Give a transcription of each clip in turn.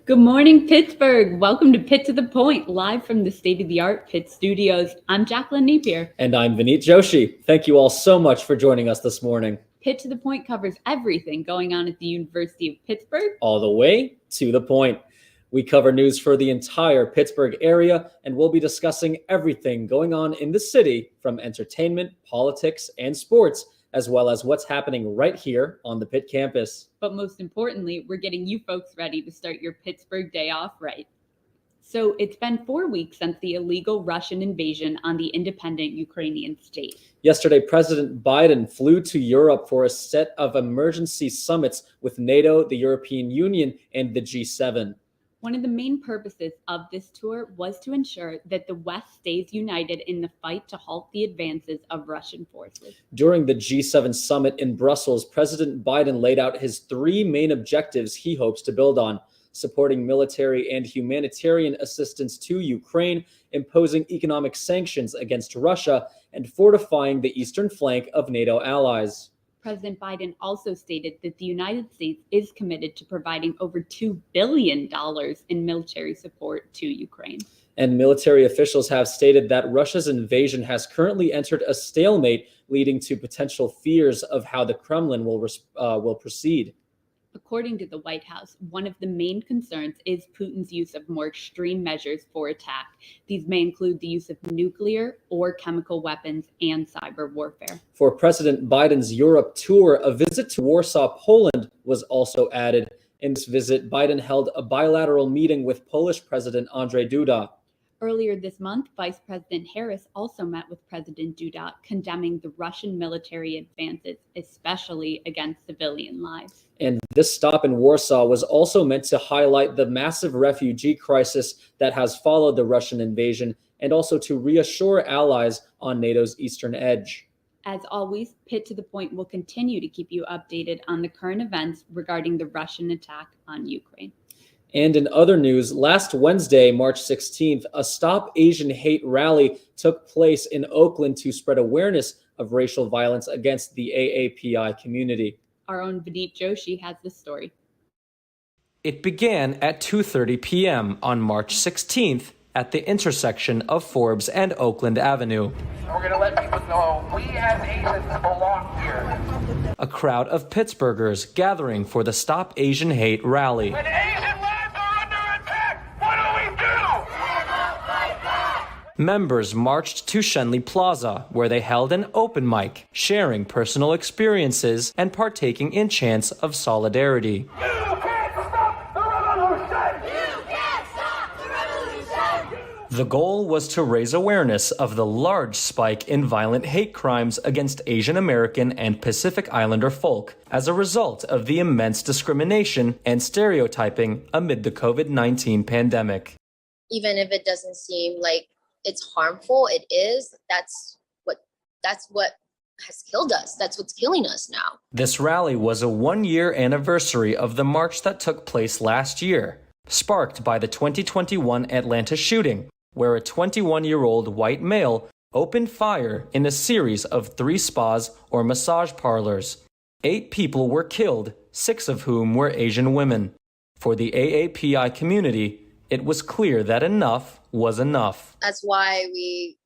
Good morning, Pittsburgh. Welcome to Pitt to the Point, live from the state-of-the-art Pitt studios. I'm Jacqueline Napier. And I'm Vineet Joshi. Thank you all so much for joining us this morning. Pitt to the Point covers everything going on at the University of Pittsburgh. All the way to the point. We cover news for the entire Pittsburgh area, and we'll be discussing everything going on in the city, from entertainment, politics, and sports, as well as what's happening right here on the Pitt campus. But most importantly, we're getting you folks ready to start your Pittsburgh day off right. So it's been 4 weeks since the illegal Russian invasion on the independent Ukrainian state. Yesterday, President Biden flew to Europe for a set of emergency summits with NATO, the European Union, and the G7. One of the main purposes of this tour was to ensure that the West stays united in the fight to halt the advances of Russian forces. During the G7 summit in Brussels, President Biden laid out his three main objectives he hopes to build on: supporting military and humanitarian assistance to Ukraine, imposing economic sanctions against Russia, and fortifying the eastern flank of NATO allies. President Biden also stated that the United States is committed to providing over $2 billion in military support to Ukraine. And military officials have stated that Russia's invasion has currently entered a stalemate, leading to potential fears of how the Kremlin will proceed. According to the White House, one of the main concerns is Putin's use of more extreme measures for attack. These may include the use of nuclear or chemical weapons and cyber warfare. For President Biden's Europe tour, a visit to Warsaw, Poland was also added. In this visit, Biden held a bilateral meeting with Polish President Andrzej Duda. Earlier this month, Vice President Harris also met with President Duda, condemning the Russian military advances, especially against civilian lives. And this stop in Warsaw was also meant to highlight the massive refugee crisis that has followed the Russian invasion, and also to reassure allies on NATO's eastern edge. As always, Pitt to the Point will continue to keep you updated on the current events regarding the Russian attack on Ukraine. And in other news, last Wednesday, March 16th, a Stop Asian Hate rally took place in Oakland to spread awareness of racial violence against the AAPI community. Our own Vineet Joshi has this story. It began at 2:30 p.m. on March 16th at the intersection of Forbes and Oakland Avenue. We're going to let people know we as Asians belong here. A crowd of Pittsburghers gathering for the Stop Asian Hate rally. When Asian lives are under attack, what do? Members marched to Shenley Plaza, where they held an open mic, sharing personal experiences and partaking in chants of solidarity. You can't stop the revolution! You can't stop the revolution! The goal was to raise awareness of the large spike in violent hate crimes against Asian American and Pacific Islander folk as a result of the immense discrimination and stereotyping amid the COVID-19 pandemic. Even if it doesn't seem like it's harmful, it is. That's what has killed us. That's what's killing us now. This rally was a one-year anniversary of the march that took place last year, sparked by the 2021 Atlanta shooting, where a 21-year-old white male opened fire in a series of 3 spas or massage parlors. 8 people were killed, 6 of whom were Asian women. For the AAPI community, it was clear that enough was enough. That's why we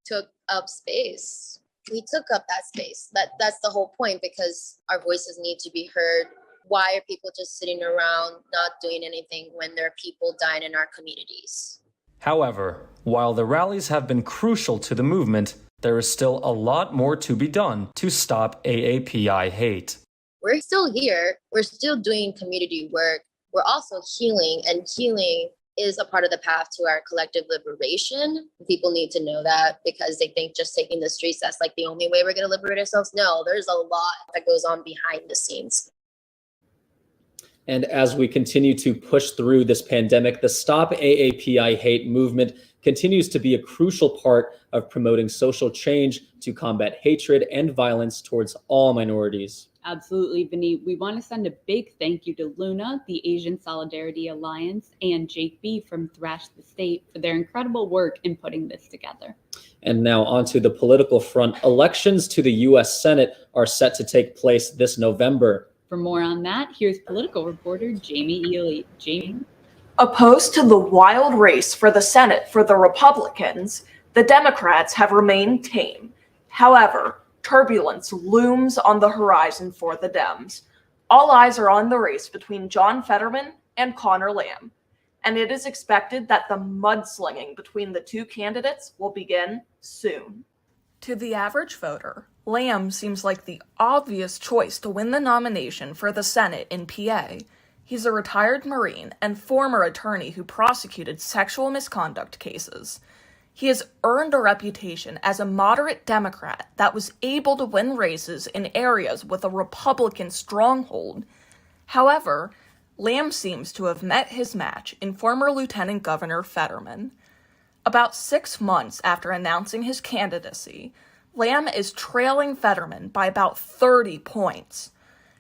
took up space. We took up that space. That's the whole point, because our voices need to be heard. Why are people just sitting around not doing anything when there are people dying in our communities? However, while the rallies have been crucial to the movement, there is still a lot more to be done to stop AAPI hate. We're still here. We're still doing community work. We're also healing, and healing is a part of the path to our collective liberation. People need to know that, because they think just taking the streets, that's like the only way we're going to liberate ourselves. No, there's a lot that goes on behind the scenes. And as we continue to push through this pandemic, the Stop AAPI Hate movement continues to be a crucial part of promoting social change to combat hatred and violence towards all minorities. Absolutely, Vineet. We want to send a big thank you to Luna, the Asian Solidarity Alliance, and Jake B. from Thrash the State for their incredible work in putting this together. And now onto the political front. Elections to the U.S. Senate are set to take place this November. For more on that, here's political reporter Jamie Ely. Jamie? Opposed to the wild race for the Senate for the Republicans, the Democrats have remained tame. However, turbulence looms on the horizon for the Dems. All eyes are on the race between John Fetterman and Connor Lamb, and it is expected that the mudslinging between the two candidates will begin soon. To the average voter, Lamb seems like the obvious choice to win the nomination for the Senate in PA. He's a retired Marine and former attorney who prosecuted sexual misconduct cases. He has earned a reputation as a moderate Democrat that was able to win races in areas with a Republican stronghold. However, Lamb seems to have met his match in former Lieutenant Governor Fetterman. About 6 months after announcing his candidacy, Lamb is trailing Fetterman by about 30 points.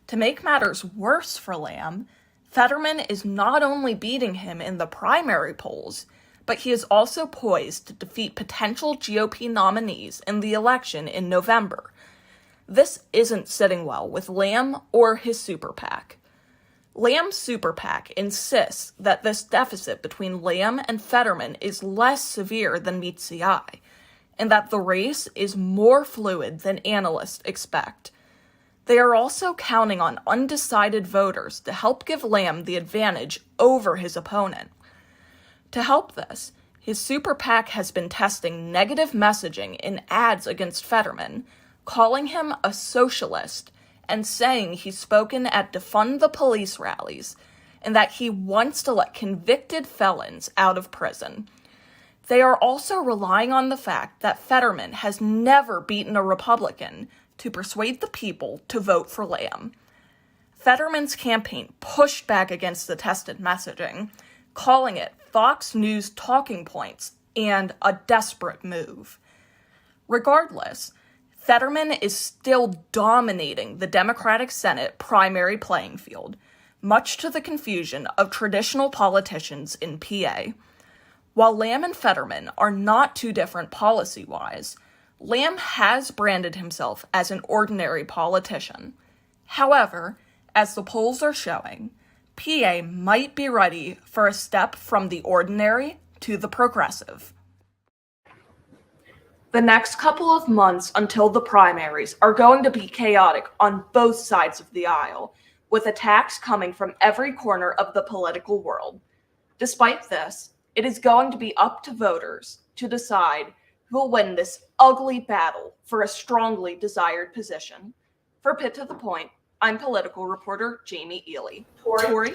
To make matters worse for Lamb, Fetterman is not only beating him in the primary polls, but he is also poised to defeat potential GOP nominees in the election in November. This isn't sitting well with Lamb or his super PAC. Lamb's super PAC insists that this deficit between Lamb and Fetterman is less severe than meets the eye, and that the race is more fluid than analysts expect. They are also counting on undecided voters to help give Lamb the advantage over his opponent. To help this, his super PAC has been testing negative messaging in ads against Fetterman, calling him a socialist and saying he's spoken at defund the police rallies and that he wants to let convicted felons out of prison. They are also relying on the fact that Fetterman has never beaten a Republican to persuade the people to vote for Lamb. Fetterman's campaign pushed back against the tested messaging, calling it Fox News talking points and a desperate move. Regardless, Fetterman is still dominating the Democratic Senate primary playing field, much to the confusion of traditional politicians in PA. While Lamb and Fetterman are not too different policy-wise, Lamb has branded himself as an ordinary politician. However, as the polls are showing, PA might be ready for a step from the ordinary to the progressive. The next couple of months until the primaries are going to be chaotic on both sides of the aisle, with attacks coming from every corner of the political world. Despite this, it is going to be up to voters to decide who will win this ugly battle for a strongly desired position. For Pitt to the Point, I'm political reporter Jamie Ely. Tori?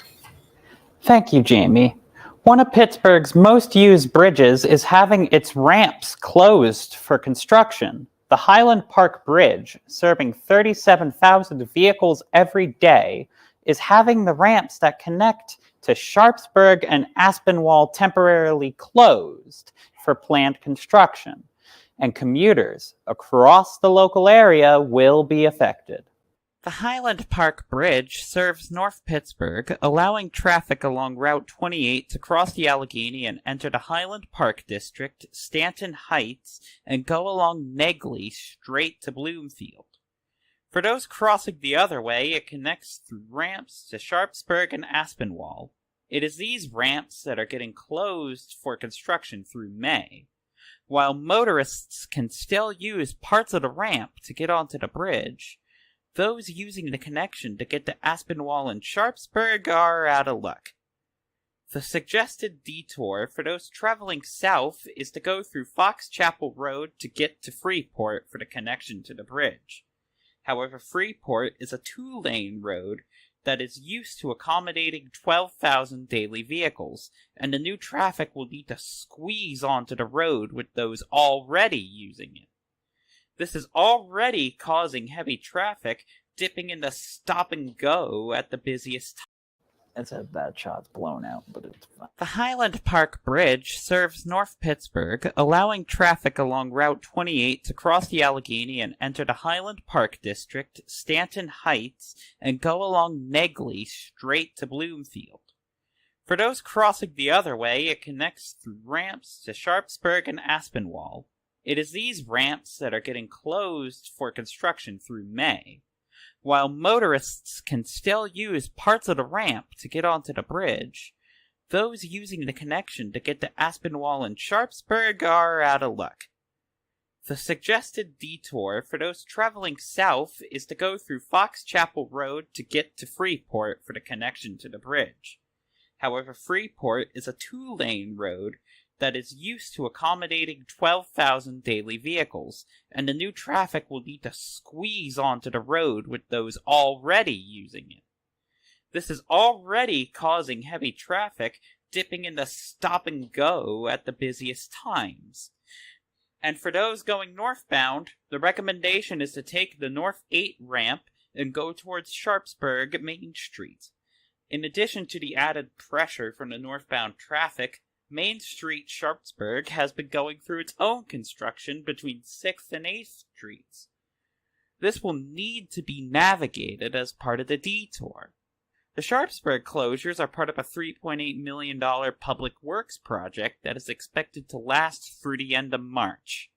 Thank you, Jamie. One of Pittsburgh's most used bridges is having its ramps closed for construction. The Highland Park Bridge, serving 37,000 vehicles every day, is having the ramps that connect to Sharpsburg and Aspinwall temporarily closed for planned construction, and commuters across the local area will be affected. The Highland Park Bridge serves North Pittsburgh, allowing traffic along Route 28 to cross the Allegheny and enter the Highland Park District, Stanton Heights, and go along Negley straight to Bloomfield. For those crossing the other way, it connects through ramps to Sharpsburg and Aspinwall. It is these ramps that are getting closed for construction through May. While motorists can still use parts of the ramp to get onto the bridge, those using the connection to get to Aspinwall and Sharpsburg are out of luck. The suggested detour for those traveling south is to go through Fox Chapel Road to get to Freeport for the connection to the bridge. However, Freeport is a 2-lane road that is used to accommodating 12,000 daily vehicles, and the new traffic will need to squeeze onto the road with those already using it. This is already causing heavy traffic, dipping into stop and go at the busiest time. It's a bad shot, it's blown out, but it's fine. The Highland Park Bridge serves North Pittsburgh, allowing traffic along Route 28 to cross the Allegheny and enter the Highland Park District, Stanton Heights, and go along Negley straight to Bloomfield. For those crossing the other way, it connects through ramps to Sharpsburg and Aspinwall. It is these ramps that are getting closed for construction through May. While motorists can still use parts of the ramp to get onto the bridge, those using the connection to get to Aspinwall and Sharpsburg are out of luck. The suggested detour for those traveling south is to go through Fox Chapel Road to get to Freeport for the connection to the bridge. However, Freeport is a 2-lane road that is used to accommodating 12,000 daily vehicles, and the new traffic will need to squeeze onto the road with those already using it. This is already causing heavy traffic, dipping into stop and go at the busiest times. And for those going northbound, the recommendation is to take the North 8 ramp and go towards Sharpsburg Main Street. In addition to the added pressure from the northbound traffic, Main Street Sharpsburg has been going through its own construction between 6th and 8th Streets. This will need to be navigated as part of the detour. The Sharpsburg closures are part of a $3.8 million public works project that is expected to last through the end of March.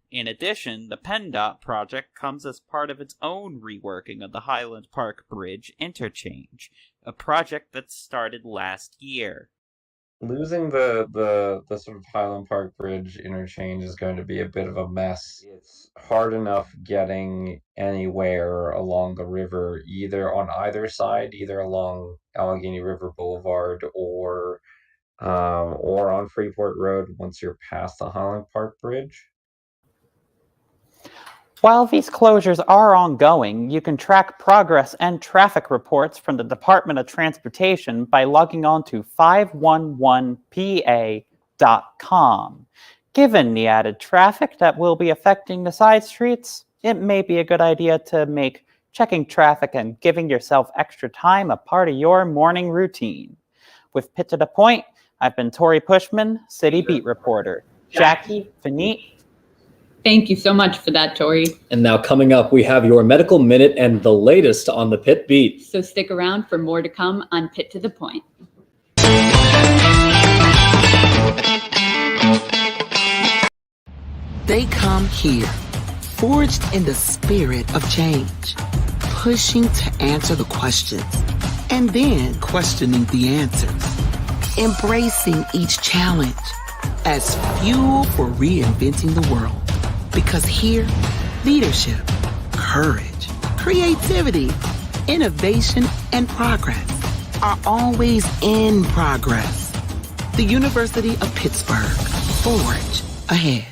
In addition, the PennDOT project comes as part of its own reworking of the Highland Park Bridge interchange, a project that started last year. Losing the sort of Highland Park Bridge interchange is going to be a bit of a mess. It's hard enough getting anywhere along the river, either on either side, either along Allegheny River Boulevard or on Freeport Road once you're past the Highland Park Bridge. While these closures are ongoing, you can track progress and traffic reports from the Department of Transportation by logging on to 511pa.com. Given the added traffic that will be affecting the side streets, it may be a good idea to make checking traffic and giving yourself extra time a part of your morning routine. With Pitt to the Point, I've been Tori Pushman, City Beat Reporter. Jackie, Finit. Thank you so much for that, Tori. And now coming up, we have your Medical Minute and the latest on the Pitt Beat. So stick around for more to come on Pitt to the Point. They come here, forged in the spirit of change, pushing to answer the questions, and then questioning the answers, embracing each challenge as fuel for reinventing the world. Because here, leadership, courage, creativity, innovation, and progress are always in progress. The University of Pittsburgh, forge ahead.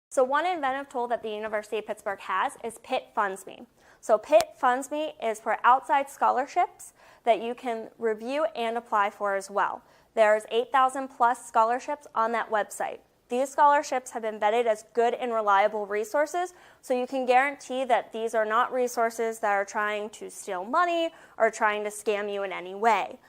So one inventive tool that the University of Pittsburgh has is Pitt Funds Me. So Pitt Funds Me is for outside scholarships that you can review and apply for as well. There's 8,000 plus scholarships on that website. These scholarships have been vetted as good and reliable resources, so you can guarantee that these are not resources that are trying to steal money or trying to scam you in any way.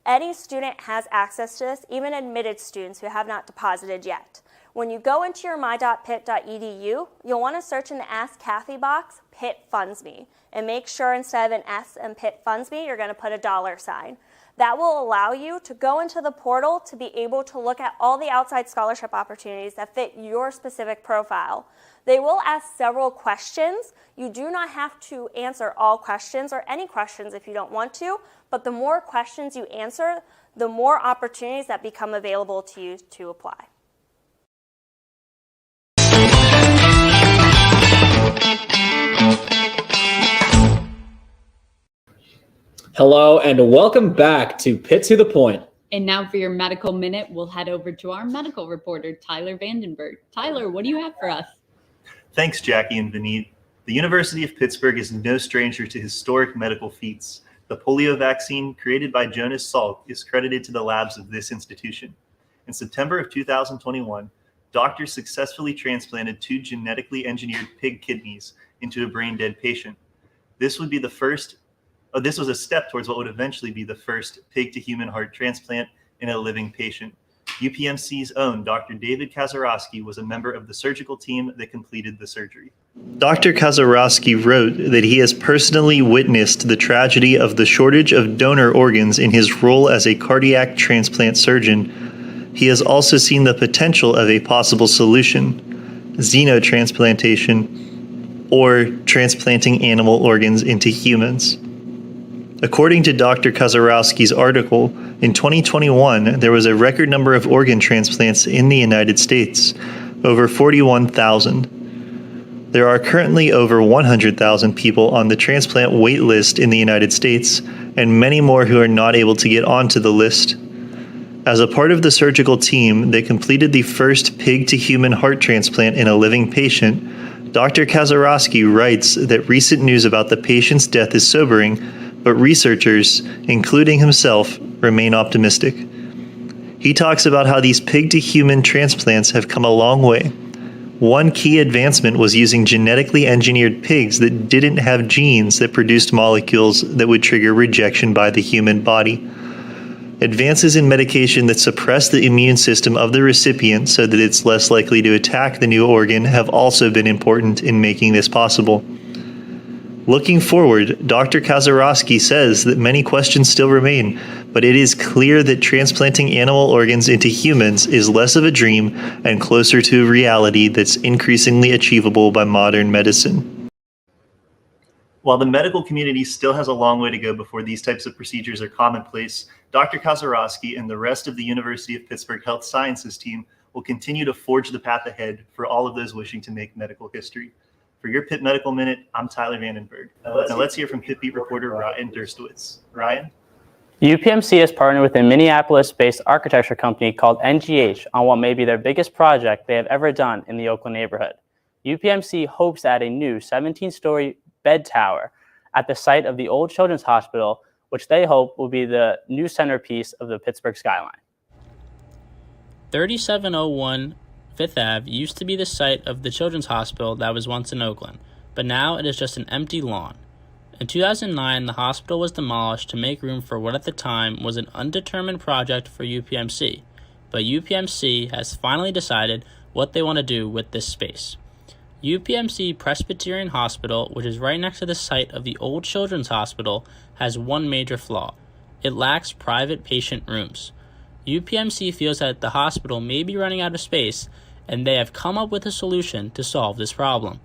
Any student has access to this, even admitted students who have not deposited yet. When you go into your my.pitt.edu, you'll want to search in the Ask Kathy box, Pitt Funds Me, and make sure instead of an S in Pitt Funds Me, you're going to put a $sign. That will allow you to go into the portal to be able to look at all the outside scholarship opportunities that fit your specific profile. They will ask several questions. You do not have to answer all questions or any questions if you don't want to, but the more questions you answer, the more opportunities that become available to you to apply. Hello and welcome back to Pitt to the Point. And now for your medical minute, we'll head over to our medical reporter, Tyler Vandenberg. Tyler, what do you have for us? Thanks, Jackie and Vineet. The University of Pittsburgh is no stranger to historic medical feats. The polio vaccine, created by Jonas Salk, is credited to the labs of this institution. In September of 2021, doctors successfully transplanted 2 genetically engineered pig kidneys into a brain-dead patient. This was a step towards what would eventually be the first pig-to-human heart transplant in a living patient. UPMC's own Dr. David Kazarowski was a member of the surgical team that completed the surgery. Dr. Kazarowski wrote that he has personally witnessed the tragedy of the shortage of donor organs in his role as a cardiac transplant surgeon. He has also seen the potential of a possible solution, xenotransplantation, or transplanting animal organs into humans. According to Dr. Kazarowski's article, in 2021, there was a record number of organ transplants in the United States, over 41,000. There are currently over 100,000 people on the transplant wait list in the United States, and many more who are not able to get onto the list. As a part of the surgical team that completed the first pig-to-human heart transplant in a living patient, Dr. Kazarowski writes that recent news about the patient's death is sobering, but researchers, including himself, remain optimistic. He talks about how these pig-to-human transplants have come a long way. One key advancement was using genetically engineered pigs that didn't have genes that produced molecules that would trigger rejection by the human body. Advances in medication that suppress the immune system of the recipient so that it's less likely to attack the new organ have also been important in making this possible. Looking forward, Dr. Kazarowski says that many questions still remain, but it is clear that transplanting animal organs into humans is less of a dream and closer to a reality that's increasingly achievable by modern medicine. While the medical community still has a long way to go before these types of procedures are commonplace, Dr. Kazarowski and the rest of the University of Pittsburgh Health Sciences team will continue to forge the path ahead for all of those wishing to make medical history. For your Pitt Medical Minute, I'm Tyler Vandenberg. Now let's hear from Pitt Beat reporter Ryan Derstowitz. Ryan? UPMC has partnered with a Minneapolis-based architecture company called NGH on what may be their biggest project they have ever done in the Oakland neighborhood. UPMC hopes to add a new 17-story bed tower at the site of the old Children's Hospital, which they hope will be the new centerpiece of the Pittsburgh skyline. 3701 Fifth Ave used to be the site of the Children's Hospital that was once in Oakland, but now it is just an empty lawn. In 2009, the hospital was demolished to make room for what at the time was an undetermined project for UPMC, but UPMC has finally decided what they want to do with this space. UPMC Presbyterian Hospital, which is right next to the site of the old Children's Hospital, has one major flaw. It lacks private patient rooms. UPMC feels that the hospital may be running out of space, and they have come up with a solution to solve this problem.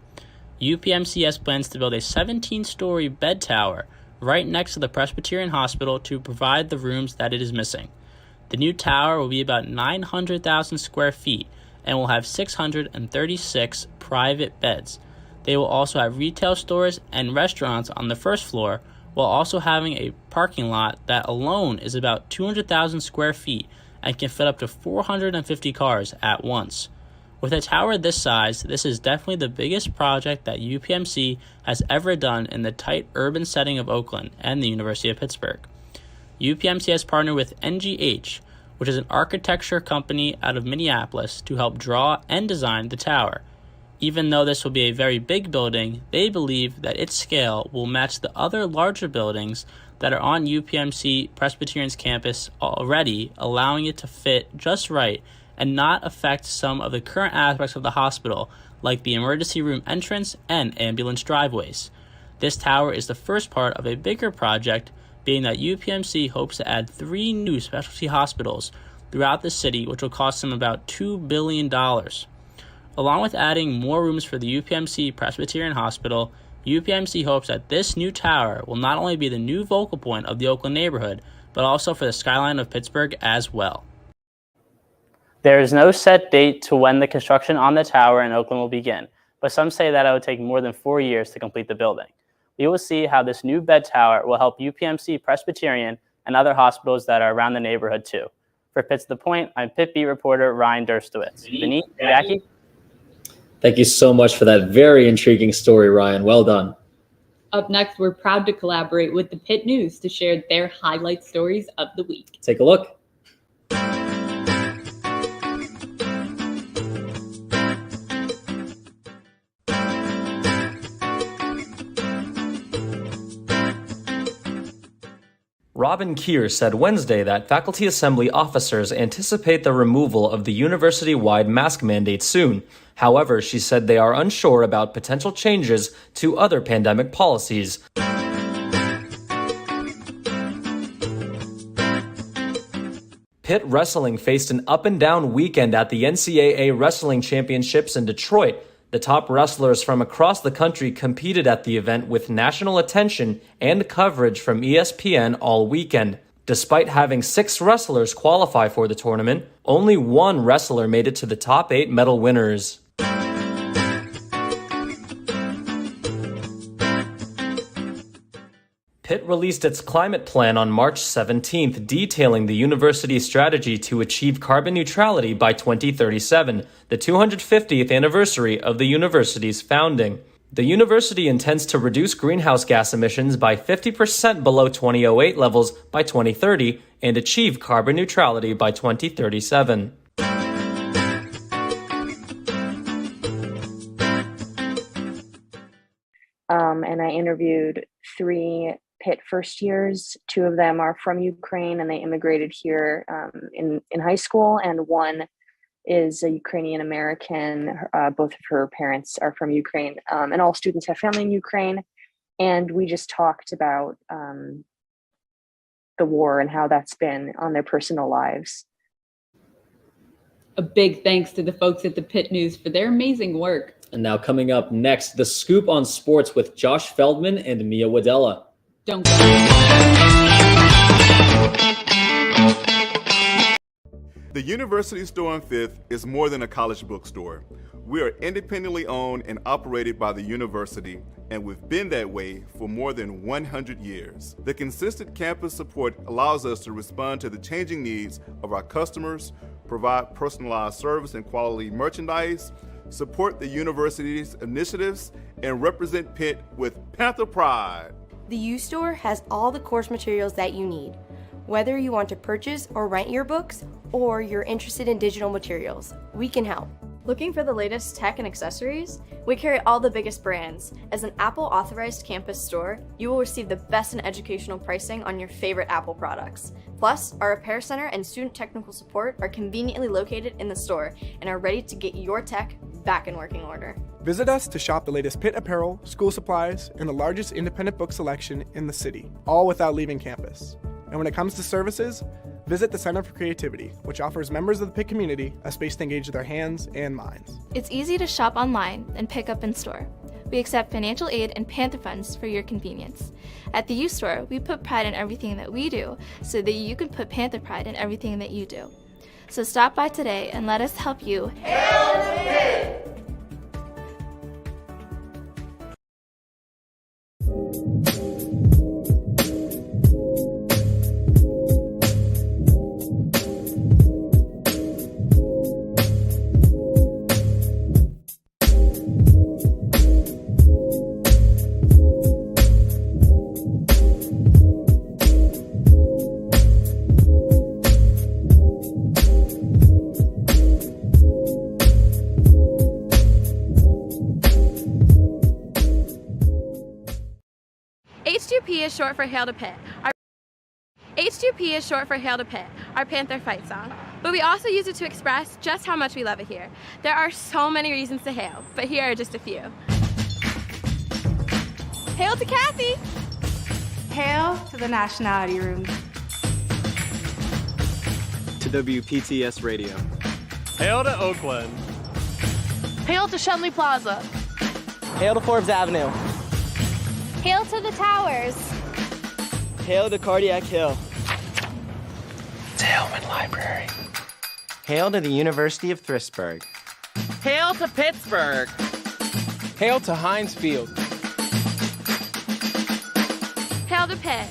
UPMC has plans to build a 17-story bed tower right next to the Presbyterian Hospital to provide the rooms that it is missing. The new tower will be about 900,000 square feet and will have 636 private beds. They will also have retail stores and restaurants on the first floor, while also having a parking lot that alone is about 200,000 square feet and can fit up to 450 cars at once. With a tower this size, this is definitely the biggest project that UPMC has ever done in the tight urban setting of Oakland and the University of Pittsburgh. UPMC has partnered with NGH, which is an architecture company out of Minneapolis, to help draw and design the tower. Even though this will be a very big building, they believe that its scale will match the other larger buildings that are on UPMC Presbyterian's campus already, allowing it to fit just right and not affect some of the current aspects of the hospital, like the emergency room entrance and ambulance driveways. This tower is the first part of a bigger project, being that UPMC hopes to add 3 new specialty hospitals throughout the city, which will cost them about $2 billion. Along with adding more rooms for the UPMC Presbyterian Hospital, UPMC hopes that this new tower will not only be the new focal point of the Oakland neighborhood, but also for the skyline of Pittsburgh as well. There is no set date to when the construction on the tower in Oakland will begin, but some say that it would take more than 4 years to complete the building. We will see how this new bed tower will help UPMC Presbyterian and other hospitals that are around the neighborhood too. For Pitt's The Point, I'm Pitt Beat reporter Ryan Derstowitz. Vinny, Jackie? Thank you so much for that very intriguing story, Ryan. Well done. Up next, we're proud to collaborate with the Pitt News to share their highlight stories of the week. Take a look. Robin Keir said Wednesday that faculty assembly officers anticipate the removal of the university-wide mask mandate soon. However, she said they are unsure about potential changes to other pandemic policies. Pitt Wrestling faced an up-and-down weekend at the NCAA Wrestling Championships in Detroit. The top wrestlers from across the country competed at the event with national attention and coverage from ESPN all weekend. Despite having 6 wrestlers qualify for the tournament, only 1 wrestler made it to the top 8 medal winners. Pitt released its climate plan on March 17th, detailing the university's strategy to achieve carbon neutrality by 2037, the 250th anniversary of the university's founding. The university intends to reduce greenhouse gas emissions by 50% below 2008 levels by 2030 and achieve carbon neutrality by 2037. And I interviewed 3 Pitt first years. 2 of them are from Ukraine and they immigrated here in high school, and 1 is a Ukrainian American. Both of her parents are from Ukraine, and all students have family in Ukraine. And we just talked about the war and how that's been on their personal lives. A big thanks to the folks at the Pitt News for their amazing work. And now coming up next, the Scoop on Sports with Josh Feldman and Mia Wadella. Don't go. The University Store on 5th is more than a college bookstore. We are independently owned and operated by the university, and we've been that way for more than 100 years. The consistent campus support allows us to respond to the changing needs of our customers, provide personalized service and quality merchandise, support the university's initiatives, and represent Pitt with Panther pride. The U-Store has all the course materials that you need. Whether you want to purchase or rent your books, or you're interested in digital materials, we can help. Looking for the latest tech and accessories? We carry all the biggest brands. As an Apple authorized campus store, you will receive the best in educational pricing on your favorite Apple products. Plus, our repair center and student technical support are conveniently located in the store and are ready to get your tech back in working order. Visit us to shop the latest Pitt apparel, school supplies, and the largest independent book selection in the city, all without leaving campus. And when it comes to services, visit the Center for Creativity, which offers members of the Pitt community a space to engage their hands and minds. It's easy to shop online and pick up in store. We accept financial aid and Panther funds for your convenience. At the U-Store, we put pride in everything that we do so that you can put Panther pride in everything that you do. So stop by today and let us help you. Hail to Pitt! H2P is short for Hail to Pitt. H2P is short for Hail to Pitt, our Panther fight song. But we also use it to express just how much we love it here. There are so many reasons to hail, but here are just a few. Hail to Kathy! Hail to the Nationality Room. To WPTS Radio. Hail to Oakland. Hail to Shenley Plaza. Hail to Forbes Avenue. Hail to the towers. Hail to Cardiac Hill. To Hillman Library. Hail to the University of Pittsburgh. Hail to Pittsburgh. Hail to Heinz Field. Hail to Pitt.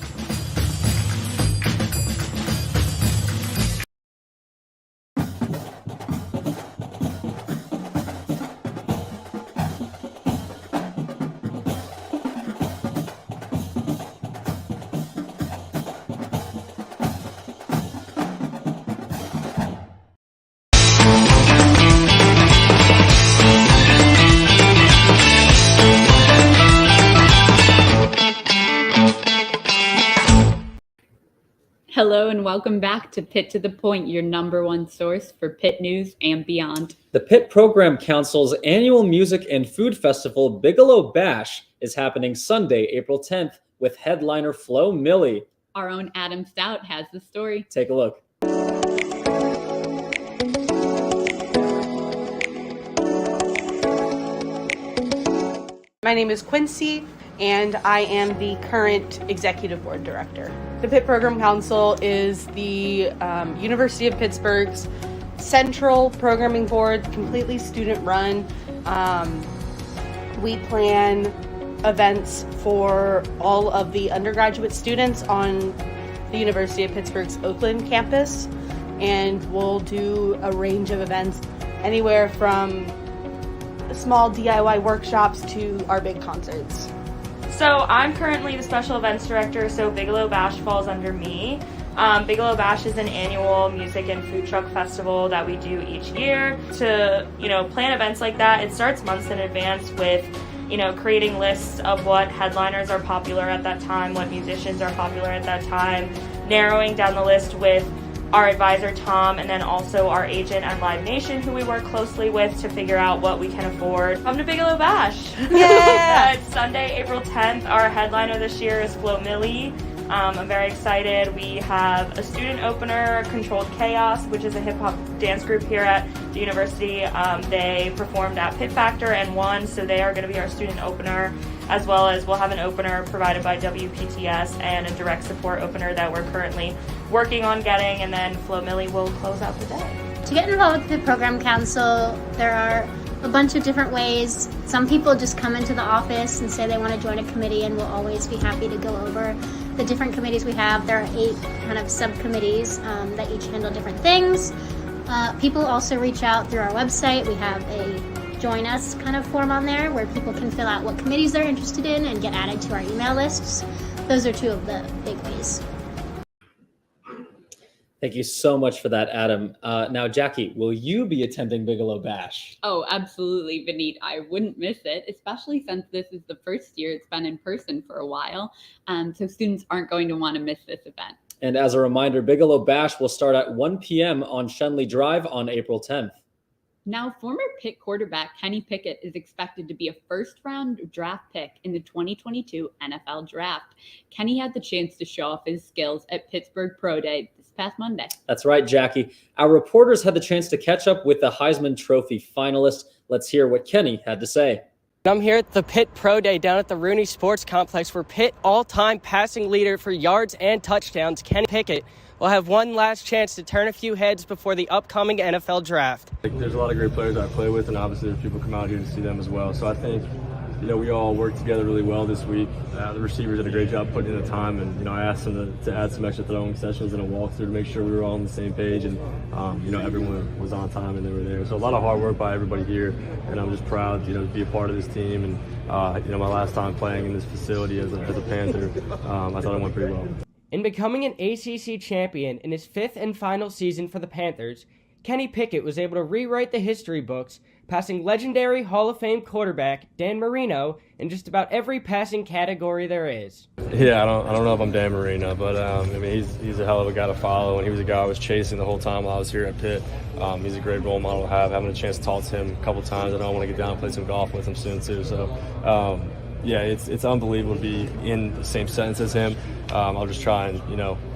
Hello and welcome back to Pitt to the Point, your #1 source for Pitt news and beyond. The Pitt Program Council's annual music and food festival, Bigelow Bash, is happening Sunday, April 10th, with headliner Flo Milli. Our own Adam Stout has the story. Take a look. My name is Quincy, and I am the current Executive Board Director. The Pitt Program Council is the University of Pittsburgh's central programming board, completely student-run. We plan events for all of the undergraduate students on the University of Pittsburgh's Oakland campus, and we'll do a range of events anywhere from small DIY workshops to our big concerts. So I'm currently the special events director, so Bigelow Bash falls under me. Bigelow Bash is an annual music and food truck festival that we do each year. To, plan events like that, it starts months in advance with, creating lists of what headliners are popular at that time, what musicians are popular at that time, narrowing down the list with our advisor Tom, and then also our agent at Live Nation, who we work closely with to figure out what we can afford. Come to Bigelow Bash. Yeah! It's Sunday, April 10th. Our headliner this year is Flo Milli. I'm very excited. We have a student opener, Controlled Chaos, which is a hip-hop dance group here at the university. They performed at Pitt Factor and won, so they are going to be our student opener, as well as we'll have an opener provided by WPTS and a direct support opener that we're currently working on getting, and then Flo Milli will close out the day. To get involved with the program council, there are a bunch of different ways. Some people just come into the office and say they want to join a committee, and we'll always be happy to go over the different committees we have. There are 8 kind of subcommittees that each handle different things. People also reach out through our website. We have a join us kind of form on there where people can fill out what committees they're interested in and get added to our email lists. Those are 2 of the big ways. Thank you so much for that, Adam. Now, Jackie, will you be attending Bigelow Bash? Oh, absolutely, Vineet. I wouldn't miss it, especially since this is the first year it's been in person for a while. So students aren't going to want to miss this event. And as a reminder, Bigelow Bash will start at 1 p.m. on Shenley Drive on April 10th. Now, former Pitt quarterback Kenny Pickett is expected to be a first-round draft pick in the 2022 NFL Draft. Kenny had the chance to show off his skills at Pittsburgh Pro Day this past Monday. That's right, Jackie. Our reporters had the chance to catch up with the Heisman Trophy finalist. Let's hear what Kenny had to say. I'm here at the Pitt Pro Day down at the Rooney Sports Complex, where Pitt all-time passing leader for yards and touchdowns, Kenny Pickett, will have one last chance to turn a few heads before the upcoming NFL Draft. There's a lot of great players I play with, and obviously there's people come out here to see them as well. So I think, we all worked together really well this week. The receivers did a great job putting in the time, and, I asked them to add some extra throwing sessions and a walkthrough to make sure we were all on the same page, and, everyone was on time and they were there. So a lot of hard work by everybody here, and I'm just proud, to be a part of this team. And, my last time playing in this facility as a Panther, I thought it went pretty well. In becoming an ACC champion in his 5th and final season for the Panthers, Kenny Pickett was able to rewrite the history books, passing legendary Hall of Fame quarterback Dan Marino in just about every passing category there is. Yeah, I don't know if I'm Dan Marino, but he's a hell of a guy to follow, and he was a guy I was chasing the whole time while I was here at Pitt. He's a great role model to have. Having a chance to talk to him a couple times, I want to get down and play some golf with him soon too. So. Yeah, it's unbelievable to be in the same sentence as him. I'll just try and,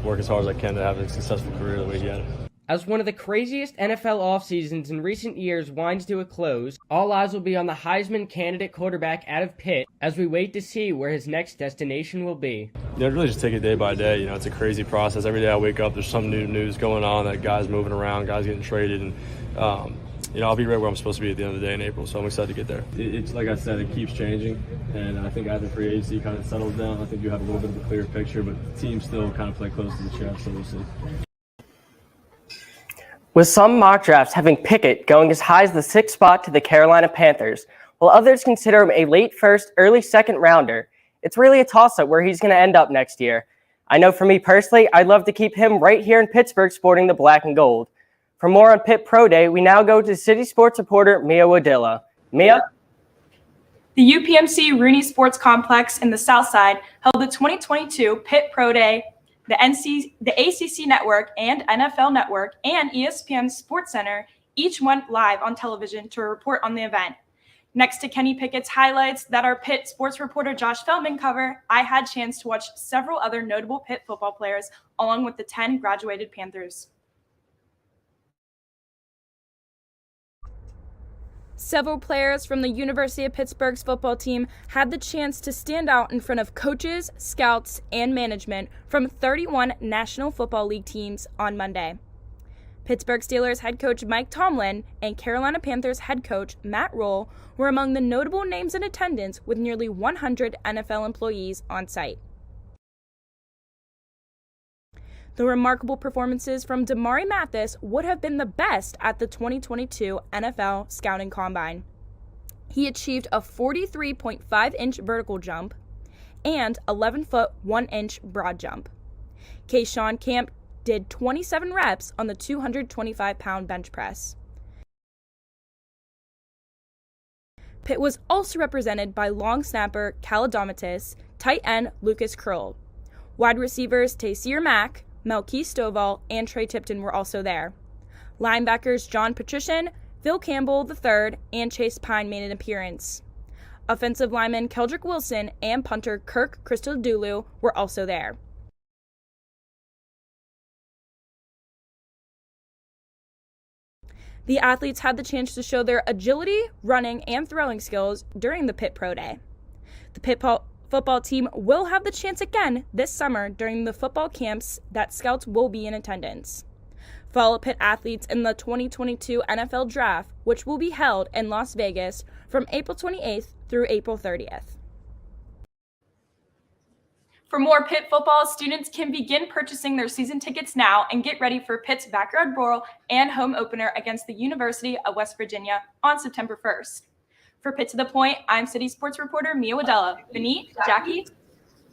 work as hard as I can to have a successful career the way he had it. As one of the craziest NFL off-seasons in recent years winds to a close, all eyes will be on the Heisman candidate quarterback out of Pitt as we wait to see where his next destination will be. Really just take it day by day. It's a crazy process. Every day I wake up, there's some new news going on, that guys moving around, guys getting traded, and I'll be right where I'm supposed to be at the end of the day in April, so I'm excited to get there. It's like I said, it keeps changing, and I think as the free agency kind of settles down, I think you have a little bit of a clearer picture, but the teams still kind of play close to the chest, so we'll see. With some mock drafts having Pickett going as high as the 6th spot to the Carolina Panthers, while others consider him a late first, early second rounder, it's really a toss-up where he's going to end up next year. I know for me personally, I'd love to keep him right here in Pittsburgh sporting the black and gold. For more on Pitt Pro Day, we now go to City Sports reporter Mia Wadilla. Mia? The UPMC Rooney Sports Complex in the South Side held the 2022 Pitt Pro Day the ACC Network and NFL Network and ESPN SportsCenter each went live on television to report on the event. Next to Kenny Pickett's highlights that our Pitt sports reporter Josh Feldman cover, I had a chance to watch several other notable Pitt football players along with the 10 graduated Panthers. Several players from the University of Pittsburgh's football team had the chance to stand out in front of coaches, scouts, and management from 31 National Football League teams on Monday. Pittsburgh Steelers head coach Mike Tomlin and Carolina Panthers head coach Matt Rule were among the notable names in attendance with nearly 100 NFL employees on site. The remarkable performances from Damari Mathis would have been the best at the 2022 NFL Scouting Combine. He achieved a 43.5-inch vertical jump and 11-foot 1-inch broad jump. Kayshawn Camp did 27 reps on the 225-pound bench press. Pitt was also represented by long snapper Caladomatis, tight end Lucas Krull. Wide receivers Taysir Mack, Melky Stovall, and Trey Tipton were also there. Linebackers John Patrician, Phil Campbell III, and Chase Pine made an appearance. Offensive lineman Keldrick Wilson and punter Kirk Christodoulou were also there. The athletes had the chance to show their agility, running, and throwing skills during the Pitt Pro Day. The Pitt football team will have the chance again this summer during the football camps that scouts will be in attendance. Follow Pitt athletes in the 2022 NFL Draft, which will be held in Las Vegas from April 28th through April 30th. For more Pitt football, students can begin purchasing their season tickets now and get ready for Pitt's backyard brawl and home opener against the University of West Virginia on September 1st. For Pitt to the Point, I'm City Sports reporter Mia Wadella. Benit, Jackie.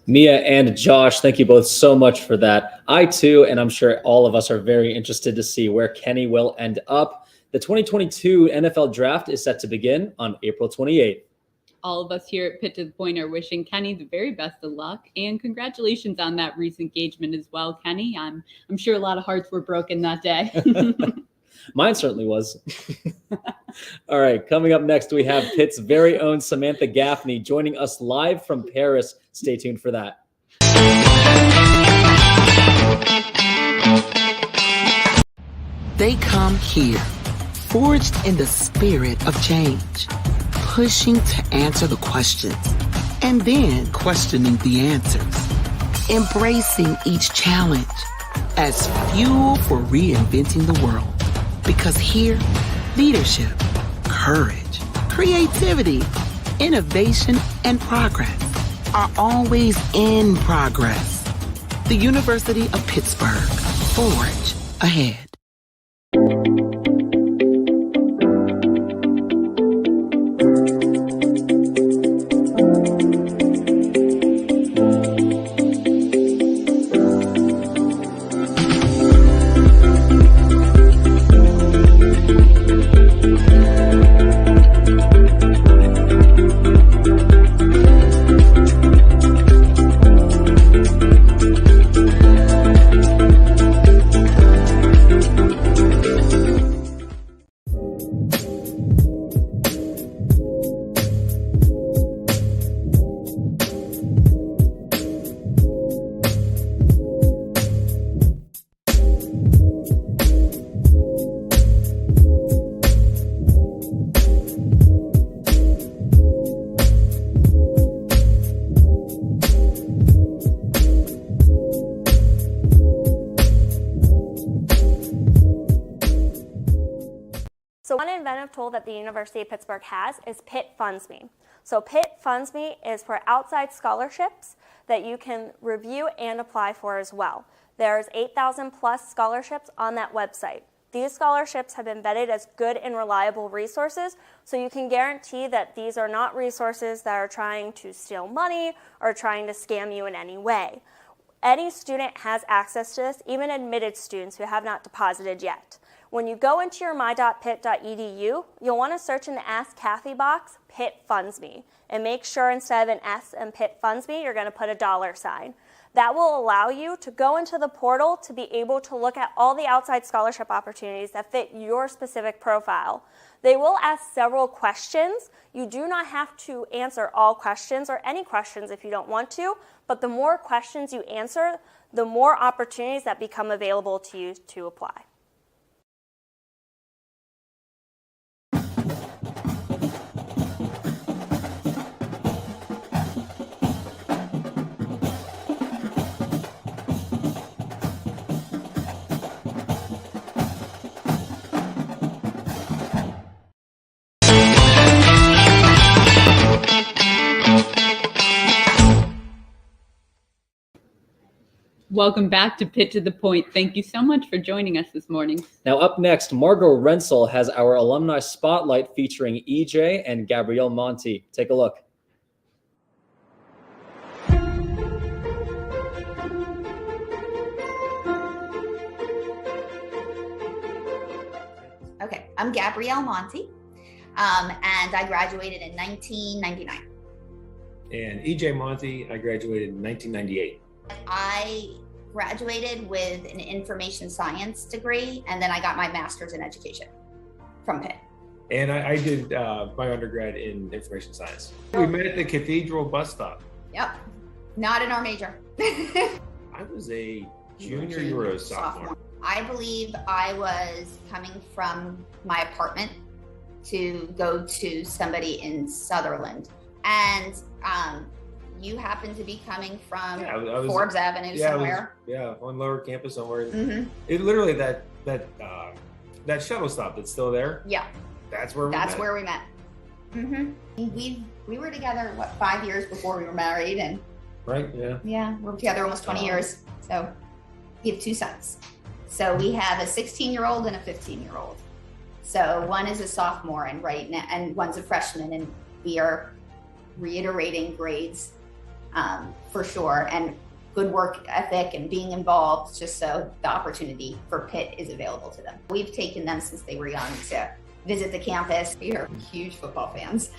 Mia and Josh, thank you both so much for that. I too, and I'm sure all of us are very interested to see where Kenny will end up. The 2022 NFL Draft is set to begin on April 28th. All of us here at Pitt to the Point are wishing Kenny the very best of luck, and congratulations on that recent engagement as well, Kenny. I'm sure a lot of hearts were broken that day. Mine certainly was. All right, coming up next, we have Pitt's very own Samantha Gaffney joining us live from Paris. Stay tuned for that. They come here, forged in the spirit of change, pushing to answer the questions and then questioning the answers, embracing each challenge as fuel for reinventing the world. Because here, leadership, courage, creativity, innovation, and progress are always in progress. The University of Pittsburgh, forge ahead. So one inventive tool that the University of Pittsburgh has is Pitt Funds Me. So Pitt Funds Me is for outside scholarships that you can review and apply for as well. There's 8,000 plus scholarships on that website. These scholarships have been vetted as good and reliable resources, so you can guarantee that these are not resources that are trying to steal money or trying to scam you in any way. Any student has access to this, even admitted students who have not deposited yet. When you go into your my.pitt.edu, you'll want to search in the Ask Kathy box, Pitt Funds Me, and make sure instead of an S and Pitt Funds Me, you're going to put a $sign. That will allow you to go into the portal to be able to look at all the outside scholarship opportunities that fit your specific profile. They will ask several questions. You do not have to answer all questions or any questions if you don't want to, but the more questions you answer, the more opportunities that become available to you to apply. Welcome back to Pitt to the Point. Thank you so much for joining us this morning. Now up next, Margot Rensel has our alumni spotlight featuring EJ and Gabrielle Monti. Take a look. Okay, I'm Gabrielle Monti, and I graduated in 1999. And EJ Monti, I graduated in 1998. I graduated with an information science degree, and then I got my master's in education from Pitt. And I did my undergrad in information science. We met at the Cathedral bus stop. Yep, not in our major. I was a junior, you were a sophomore. I believe I was coming from my apartment to go to somebody in Sutherland. And you happen to be coming from Forbes Avenue somewhere. On Lower Campus somewhere. Mm-hmm. It literally that shuttle stop that's still there. Yeah, that's where we met. Mm-hmm. We were together 5 years before we were married, and right, we were together almost 20 years. So we have two sons. So we have a 16-year-old and a 15-year-old. So one is a sophomore and one's a freshman, and we are reiterating grades for sure, and good work ethic and being involved, just so the opportunity for Pitt is available to them. We've taken them since they were young to visit the campus. We are huge football fans.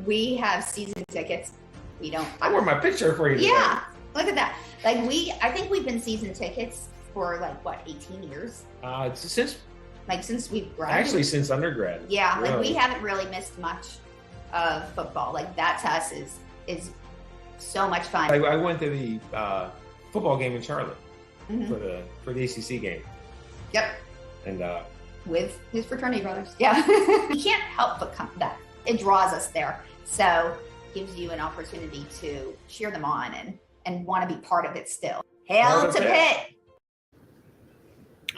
We have season tickets. I wore my picture for you today. Yeah, look at that. I think we've been season tickets for 18 years? Since we've graduated. Actually, since undergrad. Yeah, really. We haven't really missed much of football. That to us is so much fun. I went to the football game in Charlotte for the ACC game. Yep. And with his fraternity brothers. Yeah. You can't help but come that. It draws us there. So gives you an opportunity to cheer them on and want to be part of it still. Hail to Pitt!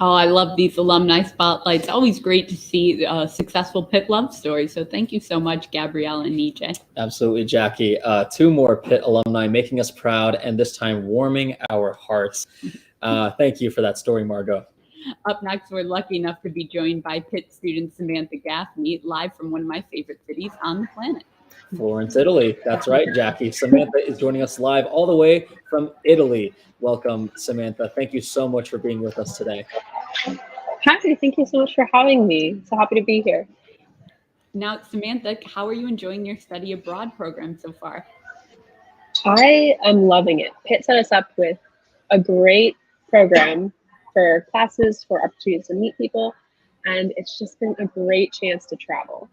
Oh, I love these alumni spotlights. Always great to see a successful Pitt love story. So thank you so much, Gabrielle and EJ. Absolutely, Jackie. Two more Pitt alumni making us proud, and this time warming our hearts. Thank you for that story, Margot. Up next, we're lucky enough to be joined by Pitt student Samantha Gaffney, live from one of my favorite cities on the planet. Florence, Italy. That's right, Jackie. Samantha is joining us live all the way from Italy. Welcome, Samantha. Thank you so much for being with us today. Hi, thank you so much for having me. So happy to be here. Now, Samantha, how are you enjoying your study abroad program so far? I am loving it. Pitt set us up with a great program for classes, for opportunities to meet people, and it's just been a great chance to travel.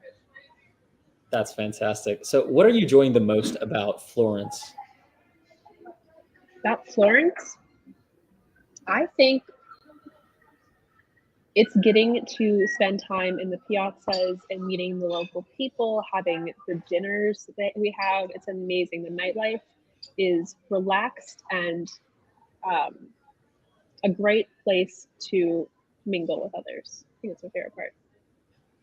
That's fantastic. So what are you enjoying the most about Florence? About Florence? I think it's getting to spend time in the piazzas and meeting the local people, having the dinners that we have. It's amazing. The nightlife is relaxed and a great place to mingle with others. I think it's my favorite part.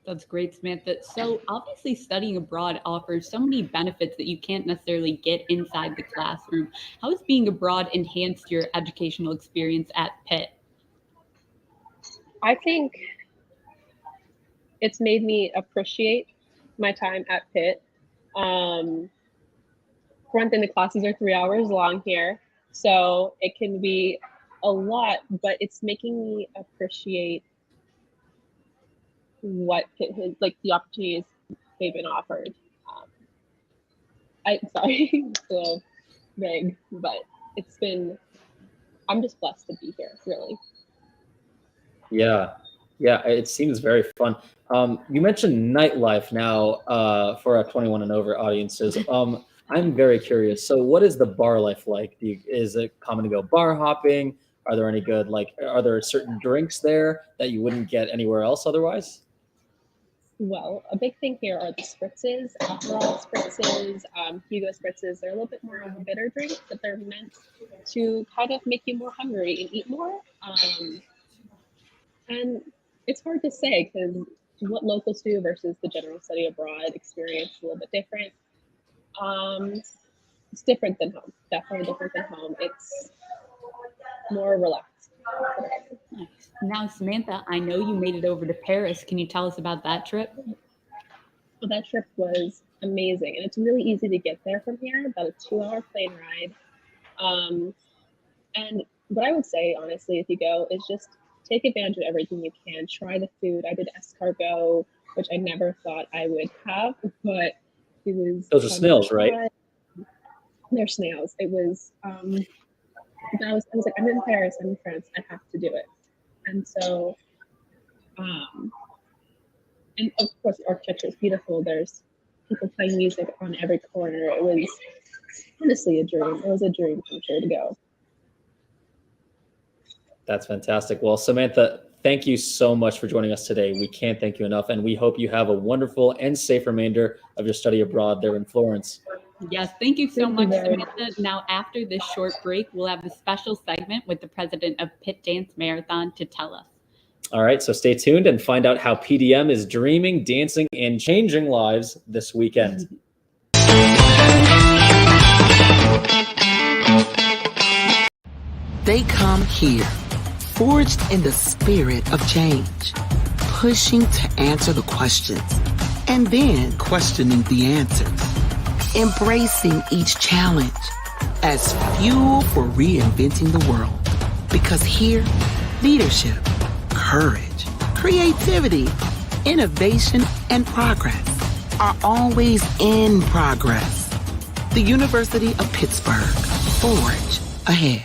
That's great, Samantha. So obviously studying abroad offers so many benefits that you can't necessarily get inside the classroom. How has being abroad enhanced your educational experience at Pitt? I think it's made me appreciate my time at Pitt. For one thing, the classes are 3 hours long here, so it can be a lot, but it's making me appreciate what Pitt has, the opportunities they've been offered. I'm sorry, it's a little vague, but I'm just blessed to be here, really. Yeah, it seems very fun. You mentioned nightlife now for our 21 and over audiences. I'm very curious. So, what is the bar life like? Is it common to go bar hopping? Are there any good are there certain drinks there that you wouldn't get anywhere else otherwise? Well, a big thing here are the spritzes, Aperol spritzes, Hugo spritzes. They're a little bit more of a bitter drink, but they're meant to kind of make you more hungry and eat more. And it's hard to say because what locals do versus the general study abroad experience is a little bit different. It's different than home, definitely different than home. It's more relaxed. Nice. Now, Samantha, I know you made it over to Paris. Can you tell us about that trip? Well, that trip was amazing, and it's really easy to get there from here, about a 2-hour plane ride. And what I would say, honestly, if you go, is just take advantage of everything you can. Try the food. I did escargot, which I never thought I would have, but it was. Those are snails, right? They're snails. It was. I was like, I'm in Paris. I'm in France. I have to do it. And so, and of course, the architecture is beautiful. There's people playing music on every corner. It was honestly a dream. It was a dream come true to go. That's fantastic. Well, Samantha, thank you so much for joining us today. We can't thank you enough, and we hope you have a wonderful and safe remainder of your study abroad there in Florence. Yes, thank you so much, Samantha. Now, after this short break, we'll have a special segment with the president of Pitt Dance Marathon to tell us. All right, so stay tuned and find out how PDM is dreaming, dancing, and changing lives this weekend. They come here, forged in the spirit of change, pushing to answer the questions, and then questioning the answers, embracing each challenge as fuel for reinventing the world. Because here, leadership, courage, creativity, innovation, and progress are always in progress. The University of Pittsburgh, forge ahead.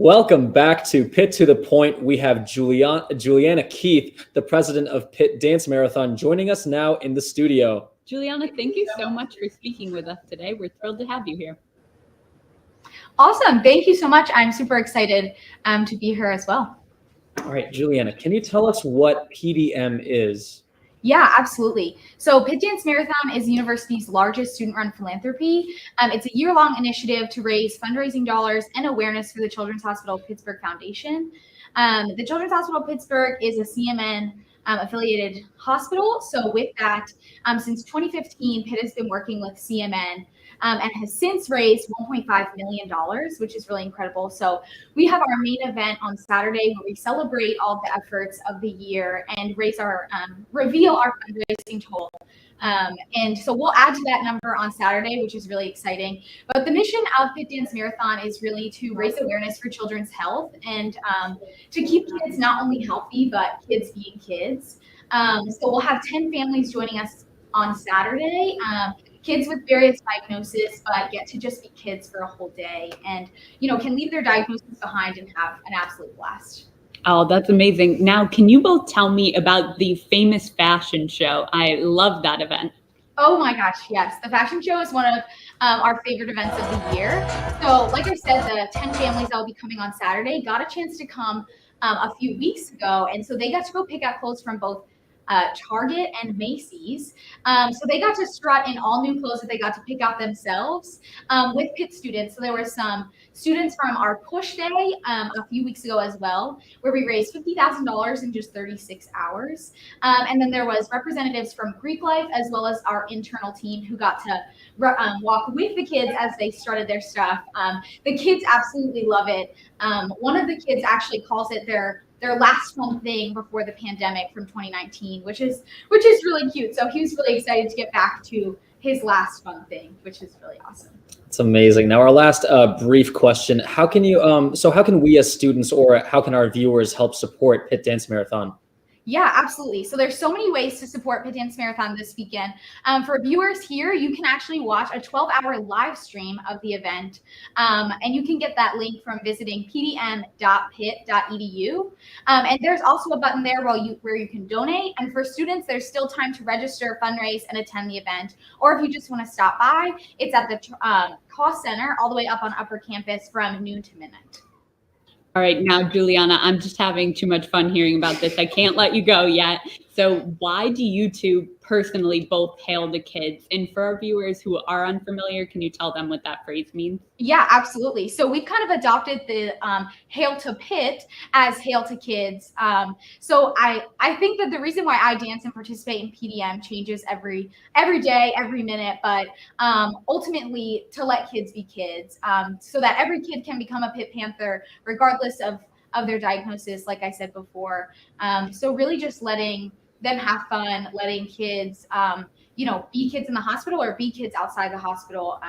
Welcome back to Pitt to the Point. We have Juliana Keith, the president of Pitt Dance Marathon, joining us now in the studio. Juliana, thank you so much for speaking with us today. We're thrilled to have you here. Awesome. Thank you so much. I'm super excited to be here as well. All right, Juliana, can you tell us what PDM is? Yeah, absolutely. So Pitt Dance Marathon is the university's largest student-run philanthropy. It's a year-long initiative to raise fundraising dollars and awareness for the Children's Hospital of Pittsburgh Foundation. The Children's Hospital of Pittsburgh is a CMN affiliated hospital. So with that, since 2015, Pitt has been working with CMN and has since raised $1.5 million, which is really incredible. So we have our main event on Saturday where we celebrate all the efforts of the year and reveal our fundraising total. And so we'll add to that number on Saturday, which is really exciting. But the mission of Pitt Dance Marathon is really to raise awareness for children's health and to keep kids not only healthy, but kids being kids. So we'll have 10 families joining us on Saturday. Kids with various diagnoses, but get to just be kids for a whole day and, can leave their diagnosis behind and have an absolute blast. Oh, that's amazing. Now, can you both tell me about the famous fashion show? I love that event. Oh my gosh, yes. The fashion show is one of our favorite events of the year. So like I said, the 10 families that will be coming on Saturday got a chance to come a few weeks ago. And so they got to go pick out clothes from both Target and Macy's. So they got to strut in all new clothes that they got to pick out themselves with Pitt students. So there were some students from our push day a few weeks ago as well, where we raised $50,000 in just 36 hours. And then there was representatives from Greek Life as well as our internal team who got to walk with the kids as they strutted their stuff. The kids absolutely love it. One of the kids actually calls it their last fun thing before the pandemic from 2019, which is really cute. So he was really excited to get back to his last fun thing, which is really awesome. It's amazing. Now, our last brief question: how can we as students, or how can our viewers help support Pitt Dance Marathon? Yeah, absolutely. So there's so many ways to support Pitt Dance Marathon this weekend. For viewers here, you can actually watch a 12-hour live stream of the event, and you can get that link from visiting pdm.pitt.edu. And there's also a button there where you can donate. And for students, there's still time to register, fundraise, and attend the event. Or if you just want to stop by, it's at the Cost Center all the way up on Upper Campus from noon to midnight. All right, now, Juliana, I'm just having too much fun hearing about this. I can't let you go yet. So why do you two personally both hail the kids? And for our viewers who are unfamiliar, can you tell them what that phrase means? Yeah, absolutely. So we've kind of adopted the hail to Pitt as hail to kids. So I think that the reason why I dance and participate in PDM changes every day, every minute, but ultimately to let kids be kids, so that every kid can become a Pitt Panther regardless of their diagnosis, like I said before. So really just letting them have fun, letting kids, be kids in the hospital or be kids outside the hospital.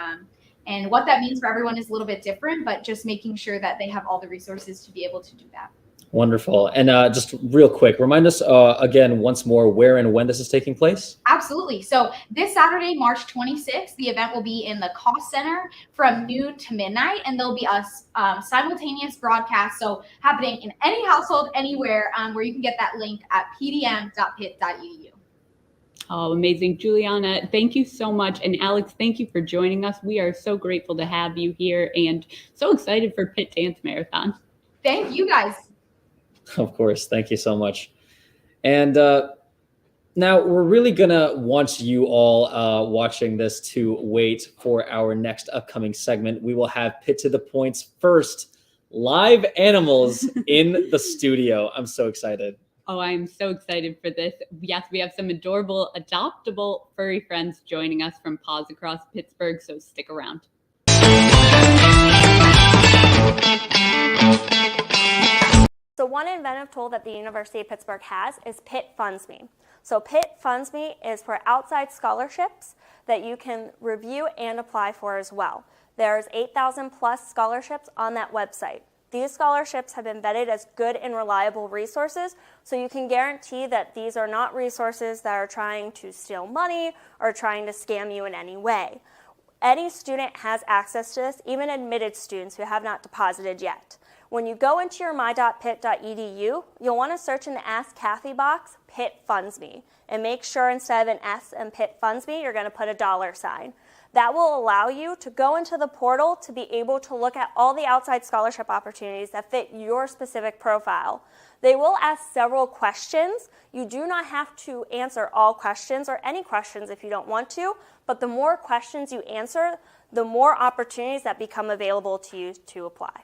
And what that means for everyone is a little bit different, but just making sure that they have all the resources to be able to do that. Wonderful. And just real quick, remind us again once more where and when this is taking place. Absolutely. So this Saturday, March 26th, the event will be in the Cost Center from noon to midnight, and there'll be a simultaneous broadcast, so happening in any household, anywhere, where you can get that link at pdm.pitt.edu. Oh, amazing. Juliana, thank you so much. And Alex, thank you for joining us. We are so grateful to have you here and so excited for Pitt Dance Marathon. Thank you guys. Of course. Thank you so much. And now we're really going to want you all watching this to wait for our next upcoming segment. We will have Pitt to the Point's first live animals in the studio. I'm so excited. Oh, I'm so excited for this. Yes, we have some adorable, adoptable furry friends joining us from Paws Across Pittsburgh, so stick around. So one inventive tool that the University of Pittsburgh has is Pitt Funds Me. So Pitt Funds Me is for outside scholarships that you can review and apply for as well. There's 8,000 plus scholarships on that website. These scholarships have been vetted as good and reliable resources, so you can guarantee that these are not resources that are trying to steal money or trying to scam you in any way. Any student has access to this, even admitted students who have not deposited yet. When you go into your my.pitt.edu, you'll want to search in the Ask Kathy box, Pitt Funds Me, and make sure instead of an S in Pitt Funds Me, you're going to put a $sign. That will allow you to go into the portal to be able to look at all the outside scholarship opportunities that fit your specific profile. They will ask several questions. You do not have to answer all questions or any questions if you don't want to, but the more questions you answer, the more opportunities that become available to you to apply.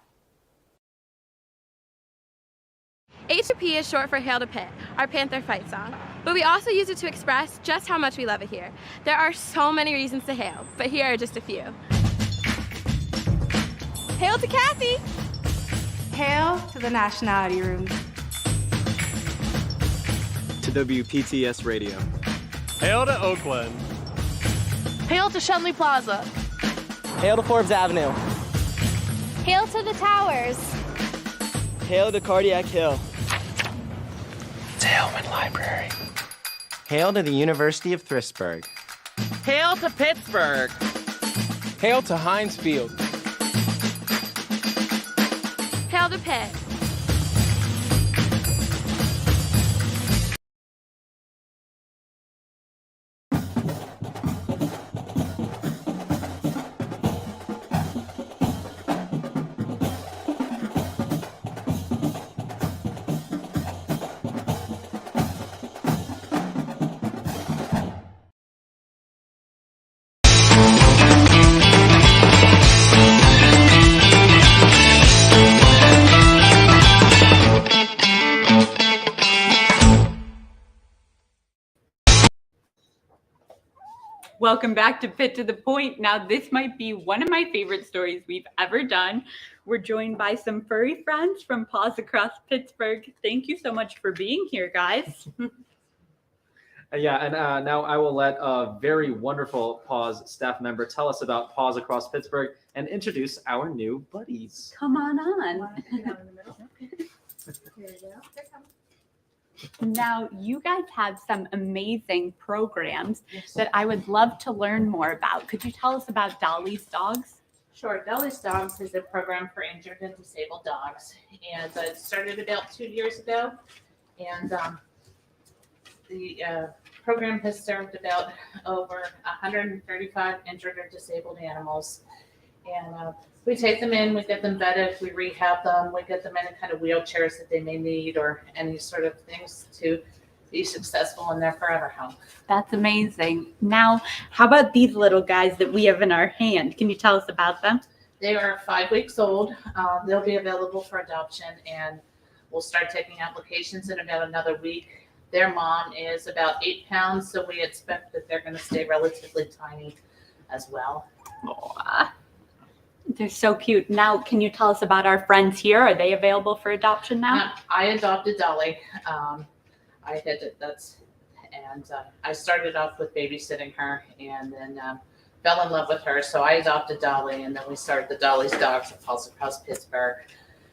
H2P is short for Hail to Pitt, our Panther fight song, but we also use it to express just how much we love it here. There are so many reasons to hail, but here are just a few. Hail to Kathy! Hail to the Nationality Room. To WPTS Radio. Hail to Oakland. Hail to Shenley Plaza. Hail to Forbes Avenue. Hail to the towers. Hail to Cardiac Hill. To Hillman Library. Hail to the University of Pittsburgh. Hail to Pittsburgh. Hail to Heinz Field. Hail to Pitt. Welcome back to Pitt to the Point. Now, this might be one of my favorite stories we've ever done. We're joined by some furry friends from Paws Across Pittsburgh. Thank you so much for being here, guys. Yeah, and now I will let a very wonderful Paws staff member tell us about Paws Across Pittsburgh and introduce our new buddies. Come on. Now, you guys have some amazing programs that I would love to learn more about. Could you tell us about Dolly's Dogs? Sure. Dolly's Dogs is a program for injured and disabled dogs, and it started about 2 years ago. And the program has served about over 135 injured or disabled animals. And we take them in, we get them vetted, we rehab them, we get them any kind of wheelchairs that they may need or any sort of things to be successful in their forever home. That's amazing. Now, how about these little guys that we have in our hand? Can you tell us about them? They are 5 weeks old. They'll be available for adoption, and we'll start taking applications in about another week. Their mom is about 8 pounds, so we expect that they're going to stay relatively tiny as well. Aww. They're so cute. Now, can you tell us about our friends here? Are they available for adoption now? I adopted Dolly. I started off with babysitting her, and then fell in love with her. So I adopted Dolly, and then we started the Dolly's Dogs at Paws Across Pittsburgh.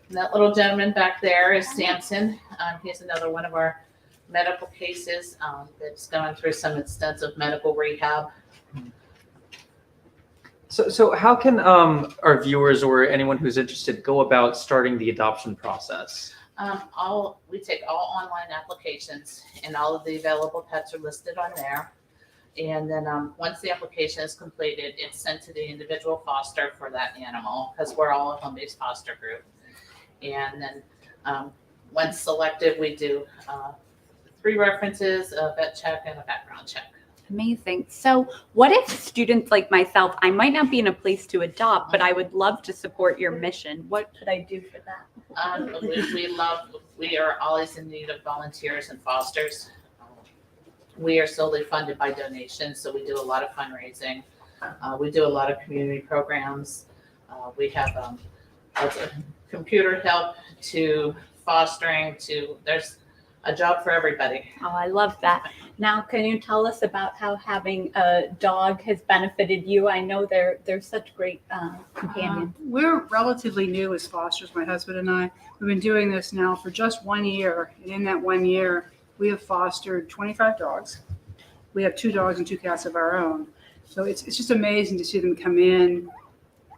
And that little gentleman back there is Samson. He's another one of our medical cases that's going through some extensive medical rehab. So how can our viewers or anyone who's interested go about starting the adoption process? We take all online applications, and all of the available pets are listed on there. And then once the application is completed, it's sent to the individual foster for that animal, because we're all a home-based foster group. And then once selected, we do 3 references, a vet check, and a background check. Amazing. So what if students like myself, I might not be in a place to adopt, but I would love to support your mission. What could I do for that? We are always in need of volunteers and fosters. We are solely funded by donations, so we do a lot of fundraising. We do a lot of community programs. We have lots of computer help to fostering to, there's a job for everybody. Oh, I love that. Now, can you tell us about how having a dog has benefited you? I know they're such great companions. We're relatively new as fosters, my husband and I. We've been doing this now for just 1 year. And in that 1 year, we have fostered 25 dogs. We have 2 dogs and 2 cats of our own. So it's just amazing to see them come in,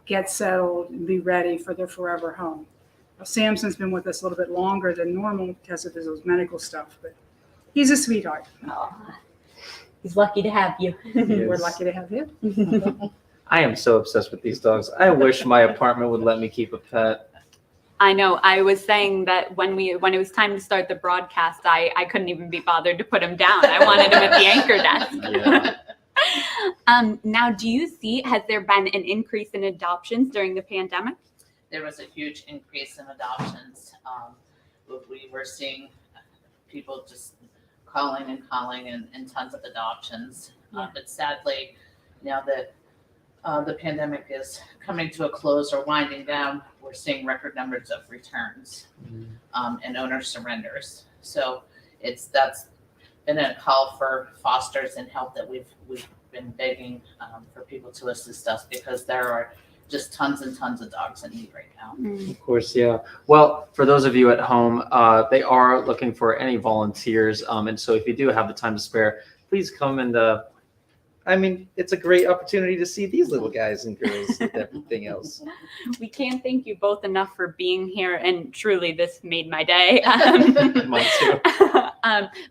get settled, and be ready for their forever home. Samson's been with us a little bit longer than normal because of his medical stuff, but he's a sweetheart. Oh, he's lucky to have you. We're lucky to have him. I am so obsessed with these dogs. I wish my apartment would let me keep a pet. I know. I was saying that when it was time to start the broadcast, I couldn't even be bothered to put him down. I wanted him at the anchor desk. Yeah. Now, has there been an increase in adoptions during the pandemic? There was a huge increase in adoptions. we were seeing people just calling and tons of adoptions. But sadly, now that the pandemic is coming to a close or winding down, we're seeing record numbers of returns and owner surrenders. So that's been a call for fosters and help that we've been begging for people to assist us, because there are just tons and tons of dogs in need right now. Of course, yeah. Well, for those of you at home, they are looking for any volunteers. And so if you do have the time to spare, please come and it's a great opportunity to see these little guys and girls with everything else. We can't thank you both enough for being here, and truly this made my day. Mine too.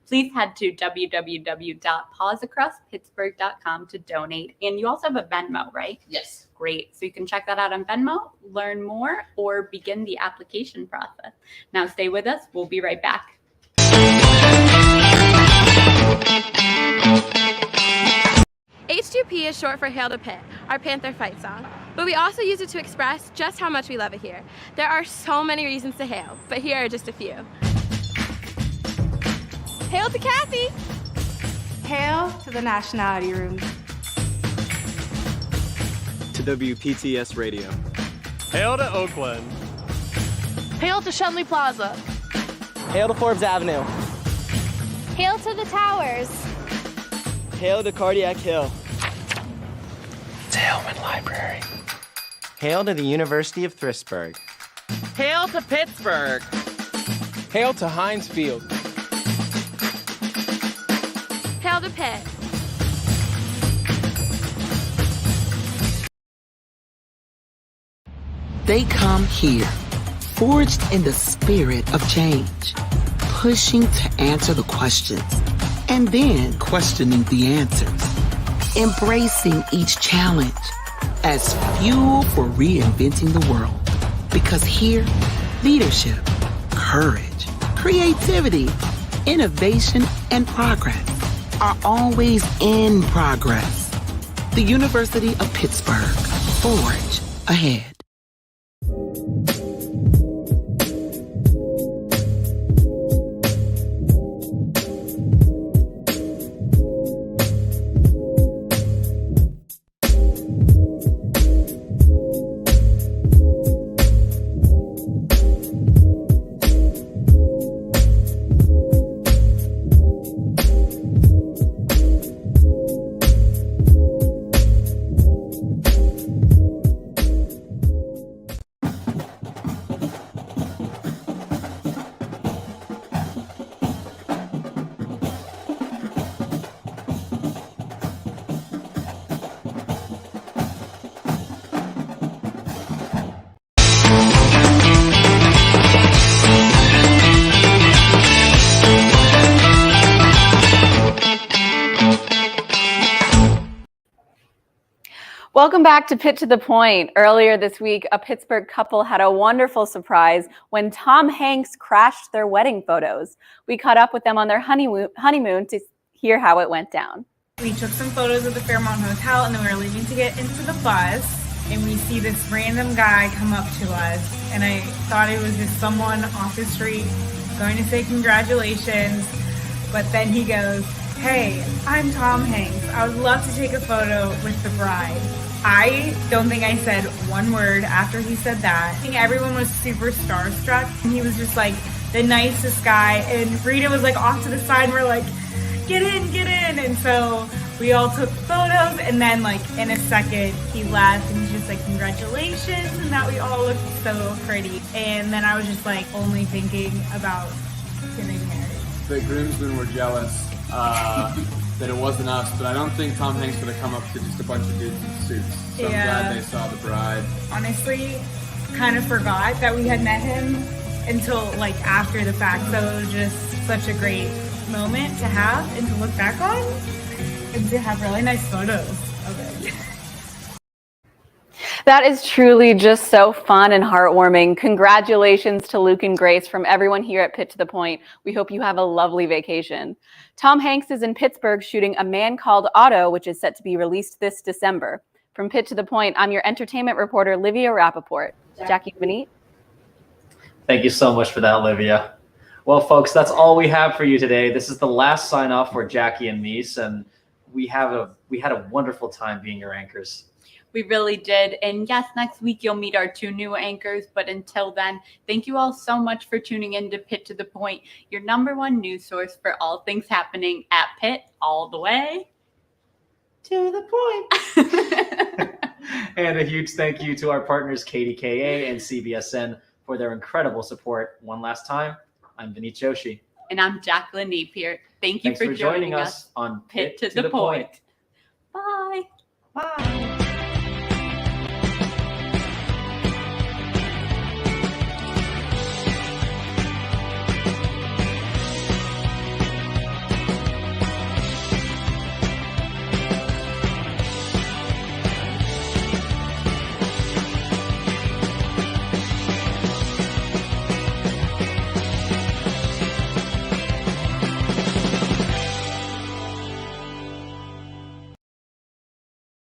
Please head to www.pawsacrosspittsburgh.com to donate. And you also have a Venmo, right? Yes. Great. So you can check that out on Venmo, learn more, or begin the application process. Now stay with us. We'll be right back. H2P is short for Hail to Pitt, our Panther fight song. But we also use it to express just how much we love it here. There are so many reasons to hail, but here are just a few. Hail to Kathy! Hail to the Nationality Room. To WPTS Radio. Hail to Oakland. Hail to Shenley Plaza. Hail to Forbes Avenue. Hail to the towers! Hail to Cardiac Hill. To Hillman Library. Hail to the University of Pittsburgh. Hail to Pittsburgh. Hail to Heinz Field. Hail to Pitt! They come here, forged in the spirit of change, pushing to answer the questions, and then questioning the answers, embracing each challenge as fuel for reinventing the world. Because here, leadership, courage, creativity, innovation, and progress are always in progress. The University of Pittsburgh, forge ahead. Welcome back to Pitt to the Point. Earlier this week, a Pittsburgh couple had a wonderful surprise when Tom Hanks crashed their wedding photos. We caught up with them on their honeymoon to hear how it went down. We took some photos of the Fairmont Hotel, and then we were leaving to get into the bus, and we see this random guy come up to us, and I thought it was just someone off the street going to say congratulations, but then he goes, "Hey, I'm Tom Hanks. I would love to take a photo with the bride." I don't think I said one word after he said that. I think everyone was super starstruck, and he was just like the nicest guy, and Rita was like off to the side, and we're like, get in, and so we all took photos, and then like in a second he left, and he's just like, congratulations, and that we all looked so pretty. And then I was just like only thinking about getting married. The groomsmen were jealous that it wasn't us, but I don't think Tom Hanks would have come up to just a bunch of dudes in suits. So I'm glad they saw the bride. Honestly, kind of forgot that we had met him until like after the fact, so it was just such a great moment to have and to look back on, and to have really nice photos of it. That is truly just so fun and heartwarming. Congratulations to Luke and Grace from everyone here at Pitt to the Point. We hope you have a lovely vacation. Tom Hanks is in Pittsburgh shooting A Man Called Otto, which is set to be released this December. From Pitt to the Point, I'm your entertainment reporter, Livia Rappaport. Jackie Benite. Thank you so much for that, Olivia. Well, folks, that's all we have for you today. This is the last sign off for Jackie and Mies, and we had a wonderful time being your anchors. We really did. And yes, next week you'll meet our 2 new anchors. But until then, thank you all so much for tuning in to Pitt to the Point, your #1 news source for all things happening at Pitt, all the way to the point. And a huge thank you to our partners KDKA and CBSN for their incredible support. One last time, I'm Vineet Joshi. And I'm Jacqueline Napier. Thanks for joining us on Pitt to the Point. Bye. Bye.